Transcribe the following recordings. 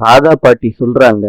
ராதா பாட்டி சொல்றாங்க,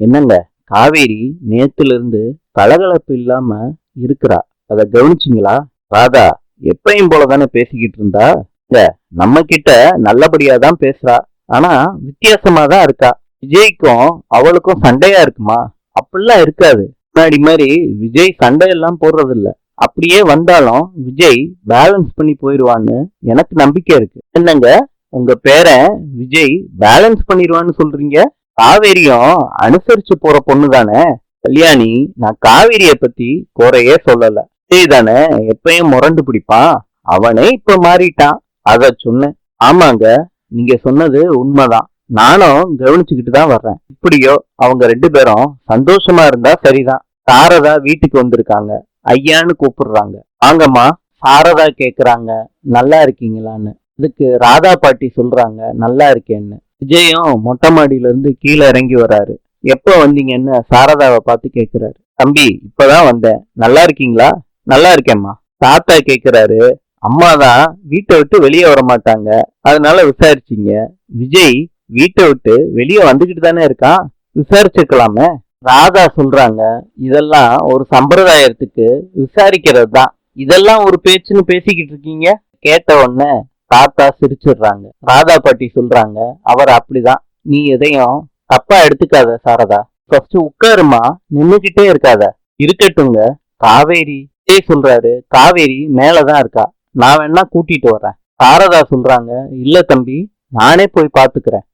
என்னங்க, காவேரி நேத்துல இருந்து கலகலப்பு இல்லாம இருக்கிறா. அத கவனிச்சிங்களா? ராதா எப்பயும் போலதானே பேசிக்கிட்டு இருந்தா. இல்ல, நம்ம கிட்ட நல்லபடியா தான் பேசுறா. ஆனா வித்தியாசமா தான் இருக்கா. விஜய்க்கும் அவளுக்கும் சண்டையா இருக்குமா? அப்படிலாம் இருக்காது. முன்னாடி மாதிரி விஜய் சண்டையெல்லாம் போடுறது இல்ல. அப்படியே வந்தாலும் விஜய் பேலன்ஸ் பண்ணி போயிடுவான்னு எனக்கு நம்பிக்கை இருக்கு. என்னங்க, உங்க பேரன் விஜய் பேலன்ஸ் பண்ணிடுவான்னு சொல்றீங்க? காவேரியும் அனுசரிச்சு போற பொண்ணு தானே. கல்யாணி, நான் காவேரிய பத்தி குறையே சொல்லல. விஜய் தானே எப்பயும் முரண்டு பிடிப்பான். அவனே இப்ப மாறிட்டான். அத சொன்னேன். ஆமாங்க, நீங்க சொன்னது உண்மைதான். நானும் கவனிச்சுக்கிட்டு தான் வர்றேன். இப்படியோ அவங்க ரெண்டு பேரும் சந்தோஷமா இருந்தா சரிதான். சாரதா வீட்டுக்கு வந்திருக்காங்க. ஐயான்னு கூப்பிடுறாங்க. வாங்கம்மா. சாரதா கேக்குறாங்க, நல்லா இருக்கீங்களான்னு. அதுக்கு ராதா பாட்டி சொல்றாங்க, நல்லா இருக்கேன்னு. விஜயும் மொட்டை மாடியில இருந்து கீழே இறங்கி வராரு. எப்ப வந்தீங்கன்னு சாரதாவை பார்த்து கேக்குறாரு. தம்பி, இப்பதான் வந்தேன். நல்லா இருக்கீங்களா? நல்லா இருக்கேம்மா. தாத்தா கேக்குறாரு, அம்மாதான் வீட்டை விட்டு வெளியே வர மாட்டாங்க, அதனால விசாரிச்சீங்க. விஜய் வீட்டை விட்டு வெளியே வந்துகிட்டு தானே இருக்கான், விசாரிச்சுக்கலாமே. ராதா சொல்றாங்க, இதெல்லாம் ஒரு சம்பிரதாயத்துக்கு விசாரிக்கிறது தான். இதெல்லாம் ஒரு பேச்சுன்னு பேசிக்கிட்டு இருக்கீங்க. கேட்ட உடனே தாத்தா சிரிச்சிடுறாங்க. ராதா பாட்டி சொல்றாங்க, அவர் அப்படிதான். நீ எதையும் தப்பா எடுத்துக்காத சாரதா. ஃபர்ஸ்ட் உட்காருமா, நின்னுகிட்டே இருக்காத. இருக்கட்டுங்க. காவேரி சொல்றாரு, காவேரி மேலதான் இருக்கா, நான் வேணா கூட்டிட்டு வரேன். சாரதா சொல்றாங்க, இல்ல தம்பி, நானே போய் பாத்துக்கிறேன்.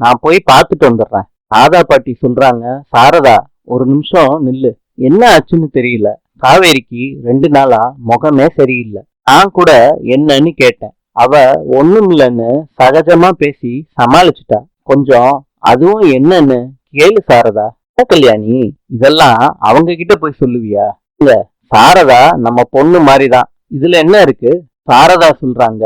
நான் போய் பார்த்துட்டு வந்துடுறேன். ராதா பாட்டி சொல்றாங்க, சாரதா ஒரு நிமிஷம் நில்லு. என்ன ஆச்சுன்னு தெரியல. காவேரிக்கு 2 நாளா முகமே சரியில்லை. நான் கூட என்னன்னு கேட்டேன். அவ ஒண்ணும் இல்லைன்னு சகஜமா பேசி சமாளிச்சுட்டா. கொஞ்சம் அதுவும் என்னன்னு கேளு சாரதா. கல்யாணி, இதெல்லாம் அவங்க கிட்ட போய் சொல்லுவியா? இல்ல, சாரதா நம்ம பொண்ணு மாதிரிதான், இதுல என்ன இருக்கு? சாரதா சொல்றாங்க,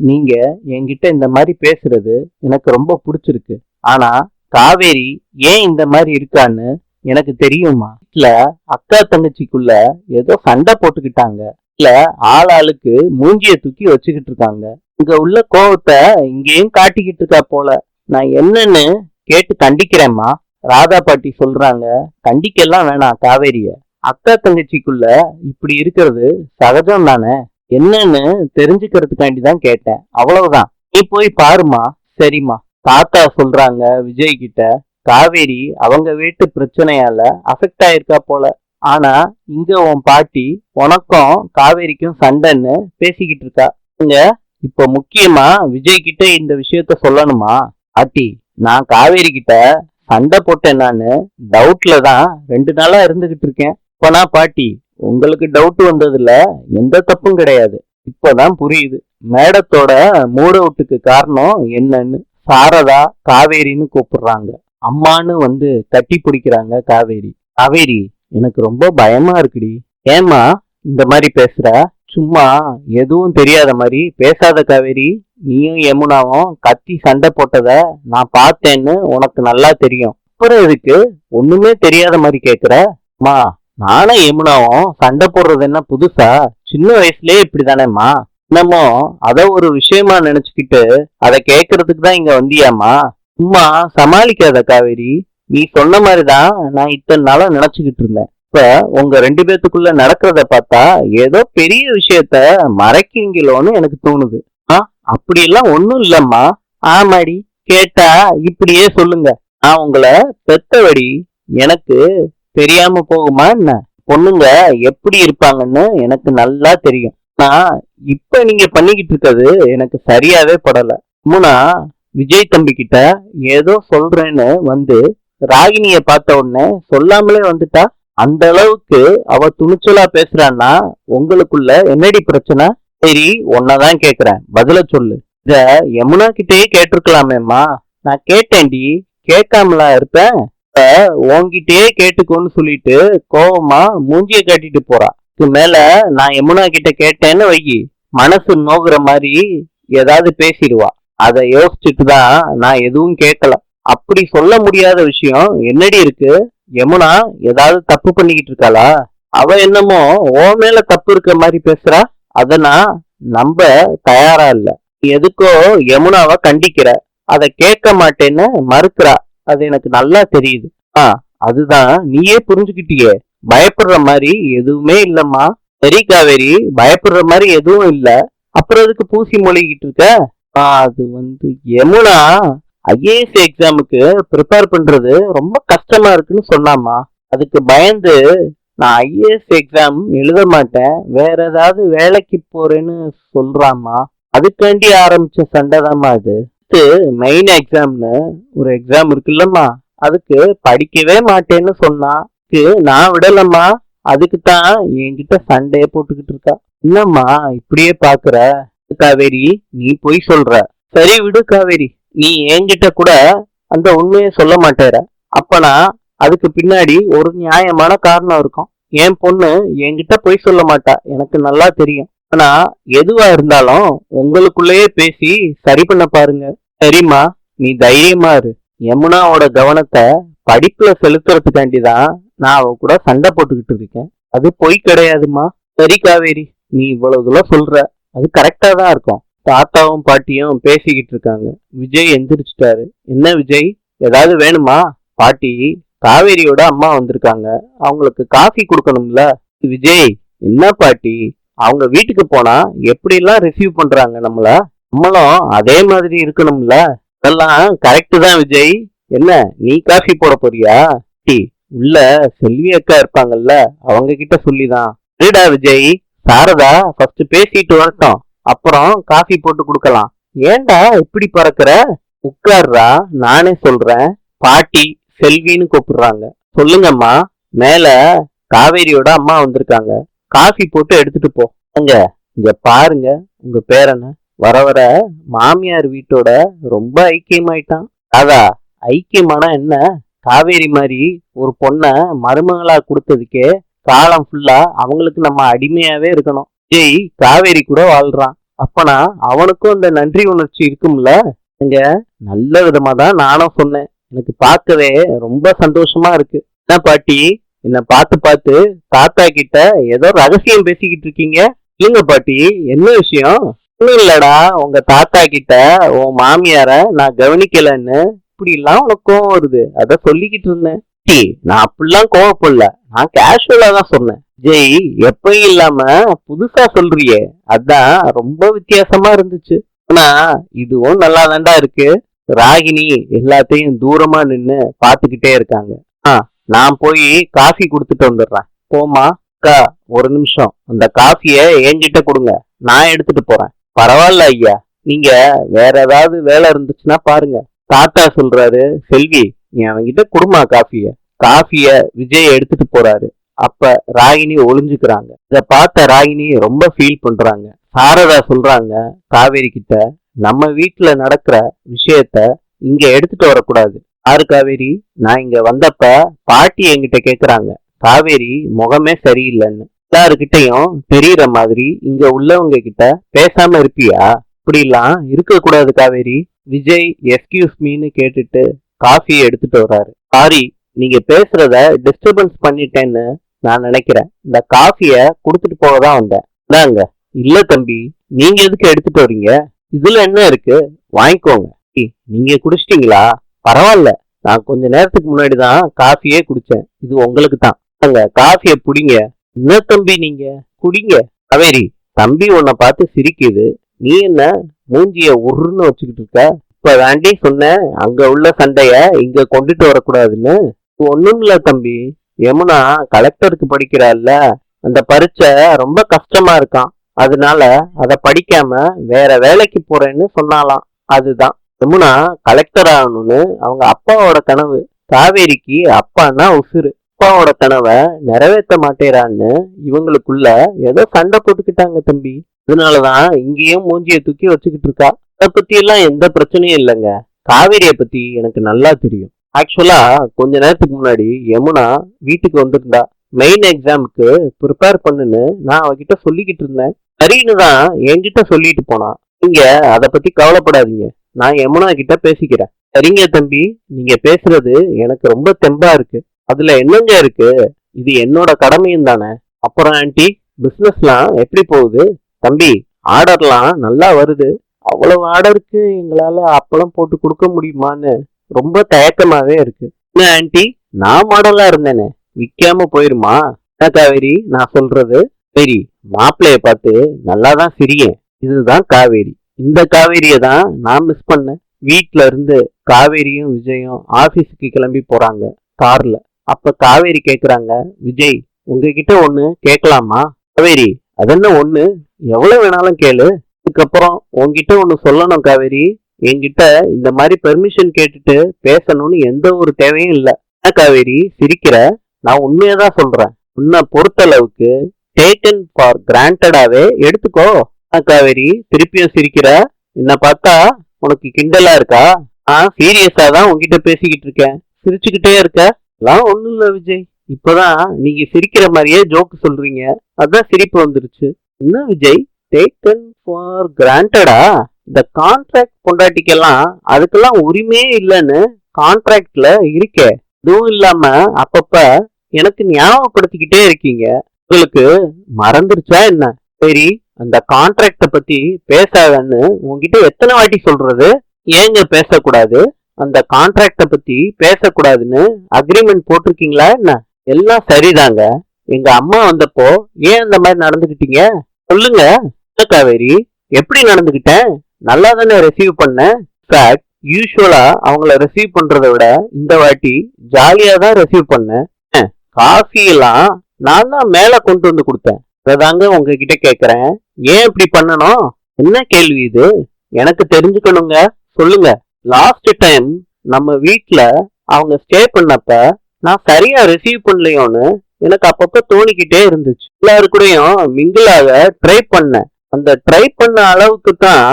நீங்க என்கிட்ட இந்த மாதிரி பேசுறது எனக்கு ரொம்ப பிடிச்சிருக்கு. ஆனா காவேரி ஏன் இந்த மாதிரி இருக்கான்னு எனக்கு தெரியுமா? இல்ல, அக்கா தங்கச்சிக்குள்ள ஏதோ சண்டை போட்டுக்கிட்டாங்க. இல்ல, ஆளாளுக்கு மூஞ்சிய தூக்கி வச்சுக்கிட்டு இருக்காங்க. இங்க உள்ள கோவத்தை இங்கேயும் காட்டிக்கிட்டு இருக்கா போல. நான் என்னன்னு கேட்டு கண்டிக்கிறேம்மா. ராதா பாட்டி சொல்றாங்க, கண்டிக்கெல்லாம் வேணாம் காவேரிய. அக்கா தங்கச்சிக்குள்ள இப்படி இருக்கிறது சகஜம் தானே. என்னன்னு தெரிஞ்சுக்கிறதுக்காண்டி தான் கேட்டேன், அவ்வளவுதான். நீ போய் பாருமா. சரிம்மா. தாத்தா சொல்றாங்க விஜய் கிட்ட, காவேரி அவங்க வீட்டு பிரச்சனையால அஃபெக்ட் ஆயிருக்கா போல. ஆனா இங்க உன் பாட்டி உனக்கும் காவேரிக்கும் சண்டைன்னு பேசிக்கிட்டு இருக்கா. இங்க இப்ப முக்கியமா விஜய் கிட்ட இந்த விஷயத்த சொல்லணுமா? பாட்டி, நான் காவேரி கிட்ட சண்டை போட்டேன்னான்னு டவுட்ல தான் 2 நாளா இருந்துகிட்டு இருக்கேன். இப்பனா பாட்டி, உங்களுக்கு டவுட் வந்ததுல எந்த தப்பும் கிடையாது. இப்பதான் புரியுது மேடத்தோட மூட் அவுட்டுக்கு காரணம் என்னன்னு. சாரதா காவேரின்னு கூப்பிடுறாங்க. அம்மான்னு வந்து கட்டி பிடிக்கிறாங்க காவேரி. காவேரி, எனக்கு ரொம்ப பயமா இருக்குடி. ஏமா இந்த மாதிரி பேசுற? சும்மா எதுவும் தெரியாத மாதிரி பேசாத காவேரி. நீயும் யமுனாவும் கத்தி சண்டை போட்டத நான் பார்த்தேன்னு உனக்கு நல்லா தெரியும். அப்புறம் எதுக்கு ஒண்ணுமே தெரியாத மாதிரி கேக்குற? மா, நானும் யமுனாவும் சண்டை போடுறது என்ன புதுசா? சின்ன வயசுலயே இப்படிதானேம்மா. என்னமோ அத ஒரு விஷயமா நினைச்சுக்கிட்டு அதை கேட்கறதுக்கு தான் இங்க வந்தியாமா? சும்மா சமாளிக்காத காவேரி. நீ சொன்ன மாதிரிதான் நான் இத்தனை நாளா நினைச்சுக்கிட்டு இருந்தேன். இப்ப உங்க 2 பேத்துக்குள்ள நடக்கிறத பார்த்தா ஏதோ பெரிய விஷயத்த மறைக்கீங்களோன்னு எனக்கு தோணுது. அப்படியெல்லாம் ஒண்ணும் இல்லம்மா. ஆமாடி, கேட்டா இப்படியே சொல்லுங்க. நான் உங்களை பெத்தவடி, எனக்கு தெரியாம போகுமா என்ன? பொண்ணுங்க எப்படி இருப்பாங்கன்னு எனக்கு நல்லா தெரியும். நான் இப்ப நீங்க பண்ணிக்கிட்டு இருக்கிறது எனக்கு சரியாவே படல. முன்னா விஜய் தம்பி கிட்ட ஏதோ சொல்றேன்னு வந்து ராகினிய பார்த்த உடனே சொல்லாமலே வந்துட்டா. அந்த அளவுக்கு அவ துணிச்சலா பேசுறான்னா உங்களுக்குள்ள என்னடி பிரச்சனை? சரி, உன்னதான் கேக்குறேன், பதில சொல்லு. இத யமுனா கிட்டயே கேட்டிருக்கலாமேம்மா. நான் கேட்டேன்டி, கேட்காமலா இருப்பேன்? உன்கிட்டயே கேட்டுக்கோன்னு சொல்லிட்டு கோவமா மூஞ்சிய காட்டிட்டு போறா. இதுக்கு மேல நான் யமுனா கிட்ட கேட்டேன்னு வைகி, மனசு நோகுற மாதிரி ஏதாவது பேசிடுவா. அதை யோசிச்சுட்டு தான் நான் எதுவும் கேட்கல. அப்படி சொல்ல முடியாத விஷயம் என்னடி இருக்கு? யமுனா ஏதாவது தப்பு பண்ணிக்கிட்டு இருக்காளா? அவ என்னமோ ஓ மேல தப்பு இருக்க மாதிரி பேசுறா. அத நான் நம்ப தயாரா இல்ல. எதுக்கோ யமுனாவை கண்டிக்கிற, அதை கேட்க மாட்டேன்னு மறுக்கிறா. அது எனக்கு நல்லா தெரியுது. ஆ அதுதான் நீயே புரிஞ்சுக்கிட்டியே. பயப்படுற மாதிரி எதுவுமே இல்லம்மா. சரி காவேரி, பயப்படுற மாதிரி எதுவும் இல்ல. அப்புறம் எதுக்கு பூசி மொழிகிட்டு இருக்க? அது யமுனா ஐஏஎஸ் எக்ஸாமுக்கு ப்ரிப்பேர் பண்றது ரொம்ப கஷ்டமா இருக்குன்னு சொன்னாமா. அதுக்கு பயந்து நான் ஐஏஎஸ் எக்ஸாம் எழுத மாட்டேன், வேற ஏதாவது வேலைக்கு போறேன்னு சொல்றாமா. அதுக்காண்டி ஆரம்பிச்ச சண்டைதாம்மா அது. மெயின் எக்ஸாம்னு ஒரு எக்ஸாம் இருக்குல்லம்மா, அதுக்கு படிக்கவே மாட்டேன்னு சொன்னா. நான் விடலம்மா. அதுக்கு தான் என்கிட்ட சண்டைய போட்டுக்கிட்டு இருக்கா. என்னம்மா இப்படியே பாக்குற? காவேரி, நீ பொய் சொல்ற. சரி விடு காவேரி, நீ என்கிட்ட கூட அந்த உண்மையை சொல்ல மாட்டேற. அப்பனா அதுக்கு பின்னாடி ஒரு நியாயமான காரணம் இருக்கும். என் பொண்ணு என்கிட்ட பொய் சொல்ல மாட்டா, எனக்கு நல்லா தெரியும். ஆனா எதுவா இருந்தாலும் உங்களுக்குள்ளேயே பேசி சரி பண்ண பாருங்க. சரிம்மா, நீ தைரியமா இரு. யமுனாவோட கவனத்தை படிப்புல செலுத்துறதுக்காண்டிதான் நான் அவ கூட சண்டை போட்டுக்கிட்டு இருக்கேன். அது பொய் கிடையாதுமா. சரி காவேரி, நீ இவ்வளவு தூரம் சொல்ற, அது கரெக்டா தான் இருக்கும். தாத்தாவும் பாட்டியும் பேசிக்கிட்டு இருக்காங்க. விஜய் எந்திரிச்சிட்டாரு. என்ன விஜய், ஏதாவது வேணுமா? பாட்டி, காவேரியோட அம்மா வந்திருக்காங்க, அவங்களுக்கு காஃபி கொடுக்கணும்ல. விஜய், என்ன பாட்டி, அவங்க வீட்டுக்கு போனா எப்படி எல்லாம் ரிசீவ் பண்றாங்க நம்மள, நம்மளும் அதே மாதிரி இருக்கணும்ல. அதெல்லாம் கரெக்ட் தான் விஜய். என்ன, நீ காஃபி போட போறியா? உள்ள செல்வி அக்கா இருப்பாங்கல்ல, அவங்க கிட்ட சொல்லிதான். சரிடா விஜய், சாரதா ஃபர்ஸ்ட் பேசிட்டு வரட்டும், அப்புறம் காஃபி போட்டு கொடுக்கலாம். ஏன்டா இப்படி பறக்குற? உட்கார்றா, நானே சொல்றேன். பாட்டி செல்வின்னு கூப்பிடுறாங்க. சொல்லுங்கம்மா. மேல காவேரியோட அம்மா வந்திருக்காங்க, காஃபி போட்டு எடுத்துட்டு போ. அங்க இங்க பாருங்க, உங்க பேரனை வர வர மாமியார் வீட்டோட ரொம்ப ஐக்கியமாயிட்டான். அதா ஐக்கியமான என்ன, காவேரி மாதிரி ஒரு பொண்ண மருமகளா கொடுத்ததுக்கே காலம் ஃபுல்லா அவங்களுக்கு நம்ம அடிமையாவே இருக்கணும். ஜெய் காவேரி கூட வாழ்றான், அப்பனா அவனுக்கும் அந்த நன்றி உணர்ச்சி இருக்கும்ல. இங்க நல்ல விதமா தான் நானும் சொன்னேன். எனக்கு பார்க்கவே ரொம்ப சந்தோஷமா இருக்கு. என்ன பாட்டி, என்ன பார்த்து பார்த்து தாத்தா கிட்ட ஏதோ ரகசியம் பேசிக்கிட்டு இருக்கீங்க? இல்லைங்க பாட்டி, என்ன விஷயம்? ஒன்னும் இல்லடா, உங்க தாத்தா கிட்ட உன் மாமியார நான் கவனிக்கலன்னு இப்படி எல்லாம் உனக்கு கோவம் வருது, அத சொல்லிக்கிட்டு இருந்தேன். நான் அப்படிலாம் கோவப்படல, நான் கேஷுவலா தான் சொன்னேன். ஜெய், எப்பயும் இல்லாம புதுசா சொல்றியே, அதான் ரொம்ப வித்தியாசமா இருந்துச்சு. ஆனா இதுவும் நல்லா தாண்டா இருக்கு. ராகினி எல்லாத்தையும் தூரமா நின்னு பாத்துக்கிட்டே இருக்காங்க. நான் போய் காஃபி குடுத்துட்டு வந்துடுறேன். போமா. அக்கா, ஒரு நிமிஷம், அந்த காஃபிய என்கிட்ட கொடுங்க, நான் எடுத்துட்டு போறேன். பரவாயில்ல ஐயா, நீங்க வேற ஏதாவது வேலை இருந்துச்சுன்னா பாருங்க. தாத்தா சொல்றாரு. செல்வி, நீ அவங்கிட்ட குடுமா காஃபிய. காஃபிய விஜய் எடுத்துட்டு போறாரு. அப்ப ராகினி ஒளிஞ்சுக்கிறாங்க. இத பார்த்த ராகினி ரொம்ப ஃபீல் பண்றாங்க. சாரதா சொல்றாங்க காவேரி கிட்ட, நம்ம வீட்டுல நடக்கிற விஷயத்த இங்க எடுத்துட்டு வரக்கூடாது. ஆறு காவேரி, நான் இங்க வந்தப்ப பாட்டி என்கிட்ட கேக்குறாங்க, காவேரி முகமே சரியில்லைன்னு. எல்லாருக்கிட்டையும் தெரியற மாதிரி இங்க உள்ளவங்க கிட்ட பேசாம இருப்பியா? இப்படிலாம் இருக்க கூடாது காவேரி. விஜய் எஸ்கியூஸ் மீன்னு கேட்டுட்டு காஃபியை எடுத்துட்டு வர்றாரு. சாரி, நீங்க பேசுறத டிஸ்டர்பன்ஸ் பண்ணிட்டேன்னு நான் நினைக்கிறேன். இந்த காஃபிய குடுத்துட்டு போகதான் வந்தேன். இந்தாங்க. இல்ல தம்பி, நீங்க எதுக்கு எடுத்துட்டு வரீங்க? இதுல என்ன இருக்கு, வாங்கிக்கோங்க. நீங்க குடிச்சிட்டீங்களா? பரவாயில்ல, நான் கொஞ்ச நேரத்துக்கு முன்னாடிதான் காஃபியே குடிச்சேன், இது உங்களுக்கு தான். காஃபிய புடிங்க. என்ன தம்பி, நீங்க குடிங்க. காவேரி, தம்பி உன்னை பார்த்து சிரிக்குது, நீ என்ன மூஞ்சிய உருன்னு வச்சுக்கிட்டு இருக்க? இப்ப வேண்டி சொன்ன அங்க உள்ள சண்டைய இங்க கொண்டுட்டு வரக்கூடாதுன்னு. ஒண்ணும் இல்ல தம்பி, யமுனா கலெக்டருக்கு படிக்கிறாள்ல, அந்த பரீட்சை ரொம்ப கஷ்டமா இருக்கான், அதனால அத படிக்காம வேற வேலைக்கு போறேன்னு சொன்னாலாம். அதுதான். யமுனா கலெக்டர் ஆகணும்னு அவங்க அப்பாவோட கனவு. காவேரிக்கு அப்பான்னா உசுறு. அப்பாவோட கனவை நிறைவேற்ற மாட்டேறான்னு இவங்களுக்குள்ள ஏதோ சண்டை போட்டுக்கிட்டாங்க தம்பி. அதனாலதான் இங்கேயும் மூஞ்சிய தூக்கி வச்சுக்கிட்டு இருக்கா. அதை பத்தி எல்லாம் எந்த பிரச்சனையும் இல்லைங்க. காவேரிய பத்தி எனக்கு நல்லா தெரியும். ஆக்சுவலா கொஞ்ச நேரத்துக்கு முன்னாடி யமுனா வீட்டுக்கு வந்திருந்தா. மெயின் எக்ஸாமுக்கு ப்ரிப்பேர் பண்ணுன்னு நான் அவகிட்ட சொல்லிக்கிட்டு இருந்தேன். சரின்னு தான் என்கிட்ட சொல்லிட்டு போனா. நீங்க அதை பத்தி கவலைப்படாதீங்க, நான் யமுனா கிட்ட பேசிக்கிறேன். சரிங்க தம்பி, நீங்க பேசுறது எனக்கு ரொம்ப தெம்பா இருக்கு. அதுல என்னங்க இருக்கு, இது என்னோட கடமையும் தானே. அப்புறம் ஆன்ட்டி, பிசினஸ்லாம் எப்படி போகுது? தம்பி, ஆர்டர்லாம் நல்லா வருது. அவ்வளவு ஆர்டருக்கு எங்களால அப்பளம் போட்டு கொடுக்க முடியுமான்னு ரொம்ப தயக்கமாவே இருக்கு. என்ன ஆன்ட்டி, நான் மாடலா இருந்தேனே விக்காம போயிருமா? என்ன காவேரி நான் சொல்றது? சரி, மாப்பிள்ளைய பார்த்து நல்லாதான் சிரிங்க. இதுதான் காவேரி. இந்த காவேரிய தான் நான் மிஸ் பண்ணேன். வீட்ல இருந்து காவேரியும் விஜயும் ஆபீஸுக்கு கிளம்பி போறாங்க கார்ல. அப்ப காவேரி கேக்குறாங்க, விஜய் உங்ககிட்ட ஒண்ணு கேட்கலாமா? காவேரி, அதென்ன ஒண்ணு, எவ்வளவு வேணாலும் கேளு. அதுக்கப்புறம் உன்கிட்ட ஒண்ணு சொல்லணும் காவேரி. என்கிட்ட இந்த மாதிரி பெர்மிஷன் கேட்டுட்டு பேசணும்னு எந்த ஒரு தேவையும் இல்ல. என்ன காவேரி சிரிக்கிற? நான் உண்மையதான் சொல்றேன். உன்னை பொறுத்தளவுக்கு டேக்கன் ஃபார் கிராண்டடாவே எடுத்துக்கோ. என்ன காவேரி திருப்பியும் சிரிக்கிற? என்ன பார்த்தா உனக்கு கிண்டலா இருக்கா? சீரியஸா தான் உன்கிட்ட பேசிக்கிட்டு இருக்கேன், சிரிச்சுக்கிட்டே இருக்க. எல்லாம் ஒண்ணும் இல்ல விஜய், இப்பதான் நீங்க சிரிக்கிற மாதிரியே ஜோக்கு சொல்றீங்க, அதான் சிரிப்பு வந்துருச்சு. என்ன விஜய், டேக்கன் ஃபார் கிராண்டடா? இந்த கான்ட்ராக்ட் பொண்டாட்டிக்கெல்லாம் அதுக்கெல்லாம் உரிமையே இல்லைன்னு கான்ட்ராக்ட்ல இருக்கே. இதுவும் இல்லாம அப்பப்ப எனக்கு ஞாபகப்படுத்திக்கிட்டே இருக்கீங்க. உங்களுக்கு மறந்துருச்சா என்ன? சரி, அந்த கான்ட்ராக்ட பத்தி பேசாதன்னு உங்ககிட்ட எத்தனை வாட்டி சொல்றது? ஏங்க பேசக்கூடாது? அந்த கான்ட்ராக்ட பத்தி பேசக்கூடாதுன்னு அக்ரிமெண்ட் போட்டிருக்கீங்களா என்ன? எல்லாம் சரிதாங்க. எங்க அம்மா வந்தப்போ ஏன் அந்த மாதிரி நடந்துகிட்டீங்க சொல்லுங்க. காவேரி, எப்படி நடந்துகிட்டேன்? நல்லா தானே ரிசீவ் பண்ணேன். ஃபேக்ட், யூஸ்வலா அவங்கள ரிசீவ் பண்றதை விட இந்த வாட்டி ஜாலியா தான் ரிசீவ் பண்ணேன். காஃபி எல்லாம் நான் தான் மேல கொண்டு வந்து கொடுத்தேன். அதாங்க உங்ககிட்ட கேக்குறேன், ஏன் இப்படி பண்ணணும்? என்ன கேள்வி இது? எனக்கு தெரிஞ்சுக்கணுங்க, சொல்லுங்க. லாஸ்ட் டைம் நம்ம வீட்ல அவங்க ஸ்டே பண்ணப்ப நான் சரியா ரிசீவ் பண்ணலையோன்னு எனக்கு அப்பப்ப தோணிக்கிட்டே இருந்துச்சு. எல்லாரு கூடயும் மிங்கிளாக ட்ரை பண்ணேன். அந்த ட்ரை பண்ண அளவுக்கு தான்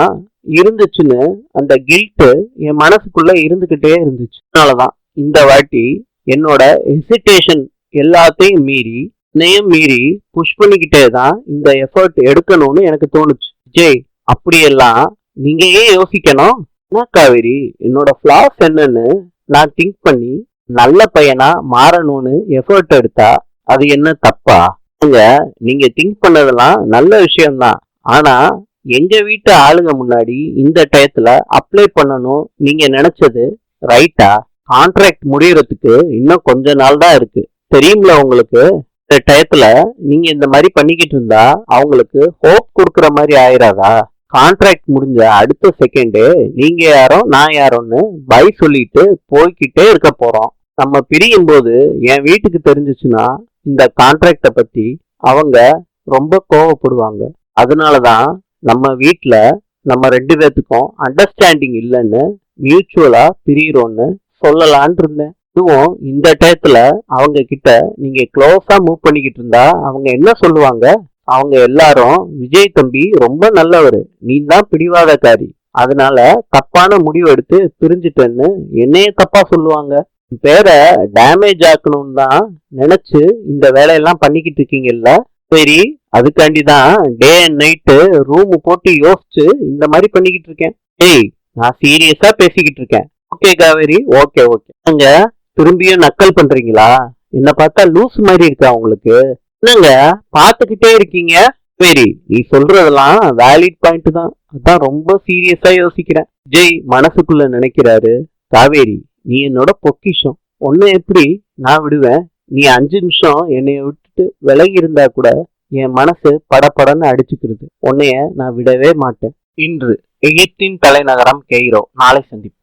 இருந்துச்சுன்னு அந்த கில்ட் என் மனசுக்குள்ள இருந்துகிட்டே இருந்துச்சு. அதனாலதான் இந்த வாட்டி என்னோட ஹெசிடேஷன் எல்லாத்தையும் மீறி மீறி புஷ் பண்ணிக்கிட்டே தான் இந்த எஃபர்ட் எடுக்கணும்னு எனக்கு தோணுச்சு. விஜய், அப்படியெல்லாம் நீங்க ஏன் யோசிக்கணும்? என்ன காவேரி, என்னோட ஃபிளாஸ் என்னன்னு நான் திங்க் பண்ணி நல்ல பையனா மாறணும்னு எஃபர்ட் எடுத்தா அது என்ன தப்பா? நீங்க திங்க் பண்ணதெல்லாம் நல்ல விஷயம்தான். ஆனா எங்க வீட்டு ஆளுங்க முன்னாடி இந்த டயத்துல அப்ளை பண்ணணும் நீங்க நினைச்சது ரைட்டா? கான்ட்ராக்ட் முடியறதுக்கு இன்னும் கொஞ்ச நாள் தான் இருக்கு, தெரியும்ல உங்களுக்கு. இந்த டயத்துல நீங்க இந்த மாதிரி பண்ணிக்கிட்டு இருந்தா அவங்களுக்கு ஹோப் கொடுக்கற மாதிரி ஆயிராதா? கான்ட்ராக்ட் முடிஞ்ச அடுத்த செகண்டே நீங்க யாரோ நான் யாரோன்னு பை சொல்லிட்டு போய்கிட்டே இருக்க போறோம். நம்ம பிரியும் போது என் வீட்டுக்கு தெரிஞ்சிச்சுன்னா இந்த கான்ட்ராக்ட பத்தி அவங்க ரொம்ப கோவப்படுவாங்க. அதனாலதான் நம்ம வீட்டுல நம்ம 2 பேத்துக்கும் அண்டர்ஸ்டாண்டிங் இல்லைன்னு மியூச்சுவலா பிரியிறோன்னு சொல்லலான் இருந்தேன். இதுவும் இந்த டயத்துல அவங்க கிட்ட நீங்க க்ளோஸா மூவ் பண்ணிக்கிட்டு இருந்தா அவங்க என்ன சொல்லுவாங்க? அவங்க எல்லாரும் விஜய் தம்பி ரொம்ப நல்லவரு, நீ தான் பிடிவாதக்காரி, அதனால தப்பான முடிவு எடுத்து பிரிஞ்சுட்டேன்னு என்னையே தப்பா சொல்லுவாங்க. பேரை டேமேஜ் ஆக்கணும்னு தான் நினைச்சு இந்த வேலையெல்லாம் பண்ணிக்கிட்டு இருக்கீங்கல்ல. சரி, அதுக்காண்டிதான் டே அண்ட் நைட்டு ரூம் போட்டு யோசிச்சு இந்த மாதிரி பண்ணிக்கிட்டு இருக்கேன். ஏய், நான் சீரியஸா பேசிக்கிட்டு இருக்கேன். Okay Kaveri, okay okay. அங்க திரும்பியும் நக்கல் பண்றீங்களா? என்ன பார்த்தா லூஸ் மாதிரி இருக்கா உங்களுக்கு? என்னங்க பாத்துக்கிட்டே இருக்கீங்க? சரி, நீ சொல்றதெல்லாம் வேலிட் பாயிண்ட் தான், அதான் ரொம்ப சீரியஸா யோசிக்கிறேன். ஜெய் மனசுக்குள்ள நினைக்கிறாரு, காவேரி நீ என்னோட பொக்கிஷம், ஒன்னு எப்படி நான் விடுவேன்? நீ 5 நிமிஷம் என்னைய விட்டுட்டு விலகி இருந்தா கூட என் மனசு படபடன்னு அடிச்சுக்கிறது. உன்னைய நான் விடவே மாட்டேன். இன்று எகிப்தின் தலைநகரம் கெய்ரோ. நாளை சந்திப்போம்.